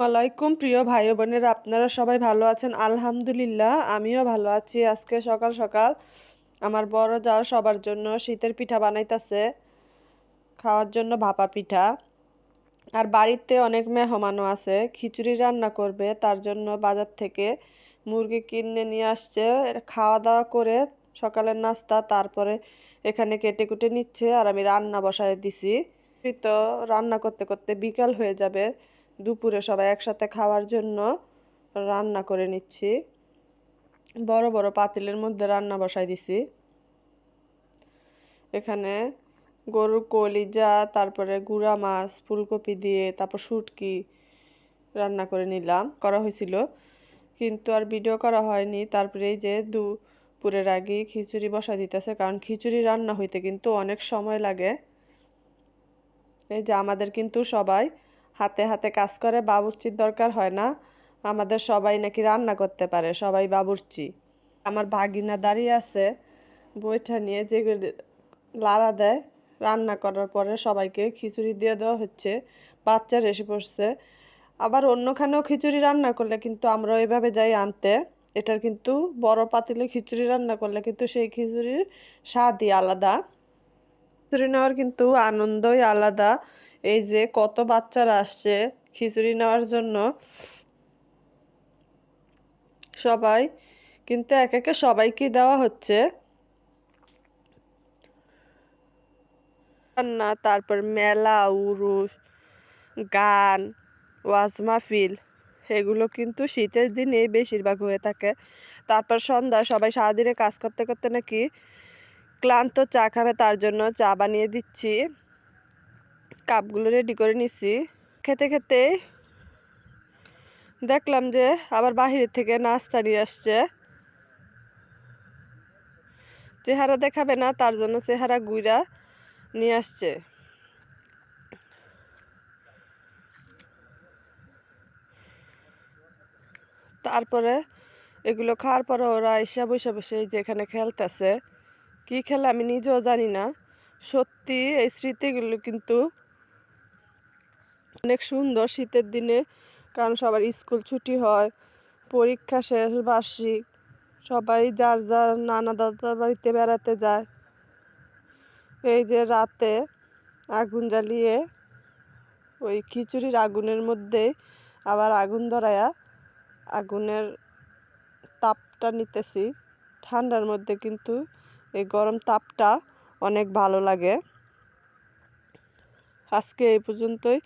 ওয়ালাইকুম প্রিয় ভাই ও বোনেরা, আপনারা সবাই ভালো আছেন? আলহামদুলিল্লাহ, আমিও ভালো আছি। আজকে সকাল সকাল আমার বড় জাল সবার জন্য শীতের পিঠা বানাইতেছে, খাওয়ার জন্য ভাপা পিঠা। আর বাড়িতে অনেক মেহমানও আছে, খিচুড়ি রান্না করবে, তার জন্য বাজার থেকে মুরগি কিনে নিয়ে আসছে। খাওয়া দাওয়া করে সকালের নাস্তা, তারপরে এখানে কেটে কুটে নিচ্ছে আর আমি রান্না বসায় দিছি। তো রান্না করতে করতে বিকাল হয়ে যাবে। দুপুরে সবাই একসাথে খাওয়ার জন্য রান্না করে নিচ্ছি। বড় বড় পাতিলের মধ্যে রান্না বসাই দিছি। এখানে গরুর কলিজা, তারপরে গুঁড়া মাছ, ফুলকপি দিয়ে, তারপর শুটকি রান্না করে নিলাম, করা হয়েছিল, কিন্তু আর ভিডিও করা হয়নি। তারপরে এই যে দুপুরের আগে খিচুড়ি বসাই দিতেছে, কারণ খিচুড়ি রান্না হইতে কিন্তু অনেক সময় লাগে। এই যে আমাদের কিন্তু সবাই হাতে হাতে কাজ করে, বাবুর্চির দরকার হয় না। আমাদের সবাই নাকি রান্না করতে পারে, সবাই বাবুর্চি। আমার ভাগিনা দাঁড়িয়ে আছে বইটা নিয়ে, যে লাড়া দেয়। রান্না করার পরে সবাইকে খিচুড়ি দিয়ে দেওয়া হচ্ছে। বাচ্চার এসে পড়ছে। আবার অন্যখানেও খিচুড়ি রান্না করলে কিন্তু আমরা ওইভাবে যাই আনতে। এটার কিন্তু বড় পাতিলে খিচুড়ি রান্না করলে কিন্তু সেই খিচুড়ির স্বাদই আলাদা। খিচুড়ি নেওয়ার কিন্তু আনন্দই আলাদা। এই যে কত বাচ্চারা আসছে খিচুড়ি নেওয়ার জন্য, সবাই কিন্তু এক একে সবাইকে দেওয়া হচ্ছে রান্না। তারপর মেলা, উরুস, গান, ওয়াজ মাহফিল, এগুলো কিন্তু শীতের দিনে বেশিরভাগ হয়ে থাকে। তারপর সন্ধ্যা সবাই সারাদিনে কাজ করতে করতে নাকি ক্লান্ত, চা খাবে, তার জন্য চা বানিয়ে দিচ্ছি। কাপগুলো রেডি করে নিছি। খেতে খেতে দেখলাম যে আবার বাহিরের থেকে নাস্তা নিয়ে আসছে। চেহারা দেখাবে না, তার জন্য চেহারা গুইরা নিয়ে আসছে। তারপরে এগুলো খাওয়ার পরে ওরা এসে বসে বসে যেখানে খেলতেছে, কি খেলে আমি নিজেও জানি না। সত্যি এই স্মৃতিগুলো কিন্তু অনেক সুন্দর শীতের দিনে, কারণ সবার স্কুল ছুটি হয়, পরীক্ষা শেষ, বার্ষিক, সবাই যার যার নানা দাদার বাড়িতে বেড়াতে যায়। এই যে রাতে আগুন জ্বালিয়ে ওই খিচুড়ির আগুনের মধ্যে আবার আগুন ধরায়া আগুনের তাপটা নিতেছি। ঠান্ডার মধ্যে কিন্তু এই গরম তাপটা অনেক ভালো লাগে। আজকে এই পর্যন্তই।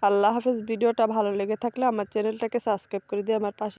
আল্লাহ হাফেজ। ভিডিওটা ভালো লেগে থাকলে আমার চ্যানেলটাকে সাবস্ক্রাইব করে দিয়ে আমার পাশে